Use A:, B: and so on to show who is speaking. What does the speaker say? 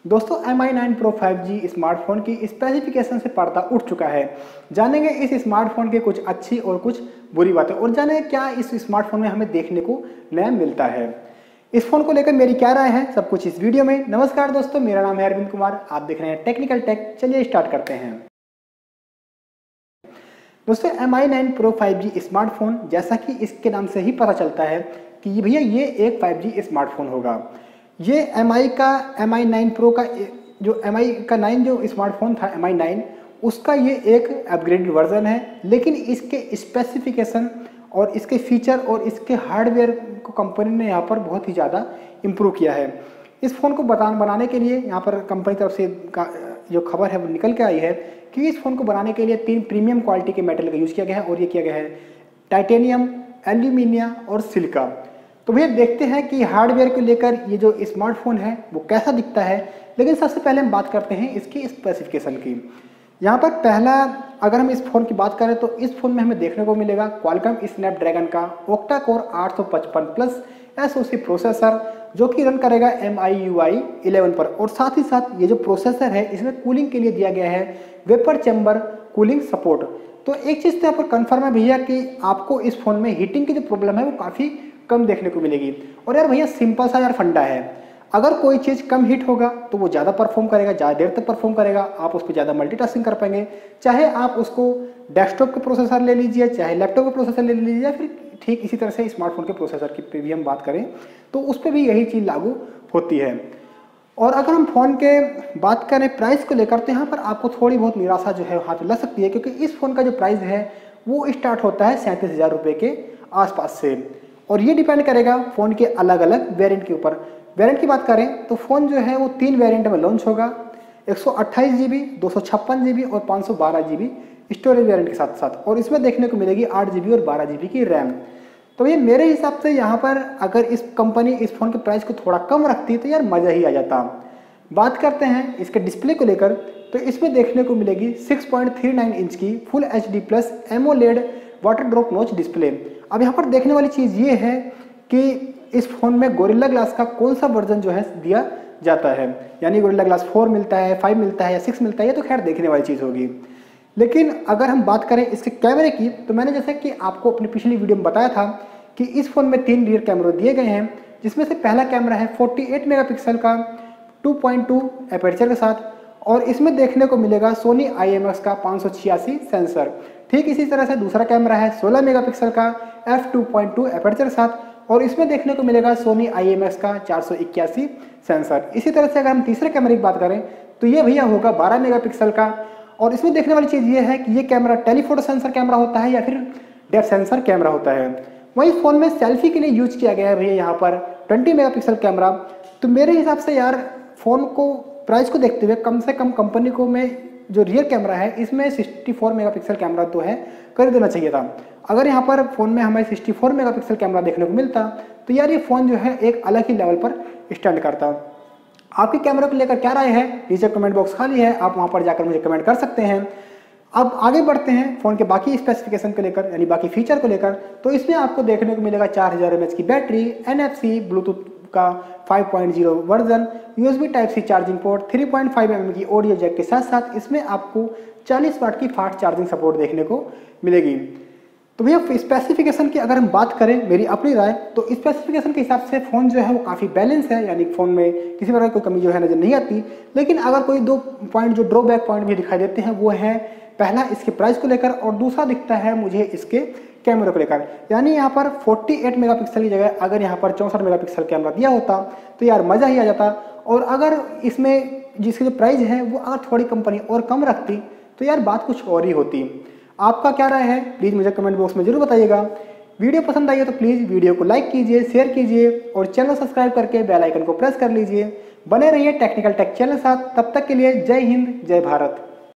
A: दोस्तों Mi9 Pro 5G smartphone की specification से पर्दा उठ चुका है। जानेंगे इस स्मार्टफोन की कुछ अच्छी और कुछ बुरी बातें और जानेंगे क्या इस स्मार्टफोन में हमें देखने को नया मिलता है। इस फोन को लेकर मेरी क्या राय है, सब कुछ इस वीडियो में। नमस्कार दोस्तों, मेरा नाम है अरविंद कुमार, आप देख रहे हैं टेक्निकल टेक। चलिए स्टार्ट करते हैं। दोस्तों Mi9 Pro 5G स्मार्टफोन, जैसा कि इसके नाम से ही पता चलता है कि भैया ये एक 5G स्मार्टफोन होगा। ये Mi9 Pro का जो Mi का 9 जो स्मार्टफोन था Mi9, उसका ये एक अपग्रेडेड वर्जन है। लेकिन इसके स्पेसिफिकेशन और इसके फीचर और इसके हार्डवेयर को कंपनी ने यहाँ पर बहुत ही ज़्यादा इम्प्रूव किया है। इस फ़ोन को बनाने के लिए यहाँ पर कंपनी तरफ से जो खबर है वो निकल के आई है कि इस फ़ोन को बनाने के लिए 3 प्रीमियम क्वालिटी के मेटल का यूज़ किया गया है और ये किया गया है टाइटेनियम, एल्यूमिनियम और सिलिका। तो भैया देखते हैं कि हार्डवेयर को लेकर ये जो स्मार्टफोन है वो कैसा दिखता है। लेकिन सबसे पहले हम बात करते हैं इसकी स्पेसिफिकेशन की। यहाँ पर पहला अगर हम इस फ़ोन की बात करें तो इस फ़ोन में हमें देखने को मिलेगा क्वालकॉम स्नैपड्रैगन का ऑक्टा कोर 855+ SoC प्रोसेसर, जो कि रन करेगा MIUI 11 पर। और साथ ही साथ ये जो प्रोसेसर है इसमें कूलिंग के लिए दिया गया है वेपर चैम्बर कूलिंग सपोर्ट। तो एक चीज़ तो यहाँ पर कन्फर्म है भैया कि आपको इस फ़ोन में हीटिंग की जो प्रॉब्लम है वो काफ़ी कम देखने को मिलेगी। और यार भैया सिंपल सा यार फंडा है, अगर कोई चीज़ कम हीट होगा तो वो ज़्यादा परफॉर्म करेगा, ज़्यादा देर तक परफॉर्म करेगा, आप उस पर ज़्यादा मल्टीटास्किंग कर पाएंगे। चाहे आप उसको डेस्कटॉप के प्रोसेसर ले लीजिए, चाहे लैपटॉप के प्रोसेसर ले लीजिए, या फिर ठीक इसी तरह से स्मार्टफोन के प्रोसेसर की पे भी हम बात करें तो उस पर भी यही चीज़ लागू होती है। और अगर हम फ़ोन के बात करें प्राइस को लेकर तो यहाँ पर आपको थोड़ी बहुत निराशा जो है हाथ लग सकती है, क्योंकि इस फ़ोन का जो प्राइस है वो स्टार्ट होता है 37,000 रुपये के आसपास से। और ये डिपेंड करेगा फ़ोन के अलग अलग वेरिएंट के ऊपर। वेरिएंट की बात करें तो फ़ोन जो है वो 3 वेरिएंट में लॉन्च होगा, 128 GB, 256 GB और 512 GB स्टोरेज वेरिएंट के साथ साथ। और इसमें देखने को मिलेगी 8 GB और 12 GB की रैम। तो ये मेरे हिसाब से यहाँ पर अगर इस कंपनी इस फ़ोन के प्राइस को थोड़ा कम रखती तो यार मज़ा ही आ जाता। बात करते हैं इसके डिस्प्ले को लेकर तो इसमें देखने को मिलेगी 6.39 इंच की full HD+ AMOLED water drop notch display. अब यहाँ पर देखने वाली चीज़ ये है कि इस फ़ोन में गोरिल्ला ग्लास का कौन सा वर्जन जो है दिया जाता है, यानी गोरिल्ला ग्लास 4 मिलता है, 5 मिलता है या 6 मिलता है, ये तो खैर देखने वाली चीज़ होगी। लेकिन अगर हम बात करें इसके कैमरे की तो मैंने जैसे कि आपको अपनी पिछली वीडियो में बताया था कि इस फ़ोन में 3 रियर कैमरे दिए गए हैं, जिसमें से पहला कैमरा है 48 मेगापिक्सल का 2.2 एपर्चर के साथ, और इसमें देखने को मिलेगा सोनी IMX का 586 सेंसर। ठीक इसी तरह से दूसरा कैमरा है 16 मेगापिक्सल का f2.2 एपर्चर के साथ, और इसमें देखने को मिलेगा सोनी IMX का 481 सेंसर। इसी तरह से अगर हम तीसरे कैमरे की बात करें तो ये भैया होगा 12 मेगापिक्सल का, और इसमें देखने वाली चीज़ ये है कि ये कैमरा टेलीफोटो सेंसर कैमरा होता है या फिर डेप्थ सेंसर कैमरा होता है। वहीं फ़ोन में सेल्फी के लिए यूज किया गया है भैया यहाँ पर 20 मेगापिक्सल कैमरा। तो मेरे हिसाब से यार फ़ोन को प्राइस को देखते हुए कम से कम कंपनी को में जो रियर कैमरा है इसमें 64 मेगापिक्सल कैमरा तो है कर देना चाहिए था। अगर यहाँ पर फ़ोन में हमें 64 मेगापिक्सल कैमरा देखने को मिलता तो यार ये फ़ोन जो है एक अलग ही लेवल पर स्टैंड करता। आपके कैमरे को लेकर क्या राय है, नीचे कमेंट बॉक्स खाली है, आप वहाँ पर जाकर मुझे कमेंट कर सकते हैं। अब आगे बढ़ते हैं फ़ोन के बाकी स्पेसिफिकेशन को लेकर, यानी बाकी फीचर को लेकर। तो इसमें आपको देखने को मिलेगा 4000 mAh की बैटरी, NFC, ब्लूटूथ का 5.0 version, USB Type-C charging port, 3.5 mm की ऑडियो जैक के साथ साथ इसमें आपको 40 वाट की फास्ट चार्जिंग सपोर्ट देखने को मिलेगी। तो भैया स्पेसिफिकेशन की अगर हम बात करें, मेरी अपनी राय, तो स्पेसिफिकेशन के हिसाब से फ़ोन जो है वो काफ़ी बैलेंस है, यानी फ़ोन में किसी प्रकार की कोई कमी जो है नज़र नहीं आती। लेकिन अगर कोई 2 पॉइंट जो ड्रॉबैक पॉइंट भी दिखाई देते हैं वो है पहला इसके प्राइस को लेकर, और दूसरा दिखता है मुझे इसके कैमरे को लेकर। यानी यहाँ पर 48 मेगापिक्सल की जगह अगर यहाँ पर 64 मेगापिक्सल कैमरा दिया होता तो यार मज़ा ही आ जाता। और अगर इसमें जिसकी जो प्राइस है वो अगर थोड़ी कंपनी और कम रखती तो यार बात कुछ और ही होती। आपका क्या राय है प्लीज़ मुझे कमेंट बॉक्स में जरूर बताइएगा। वीडियो पसंद आई है तो प्लीज़ वीडियो को लाइक कीजिए, शेयर कीजिए और चैनल सब्सक्राइब करके बेल आइकन को प्रेस कर लीजिए। बने रहिए टेक्निकल टेक चैनल साथ। तब तक के लिए जय हिंद, जय भारत।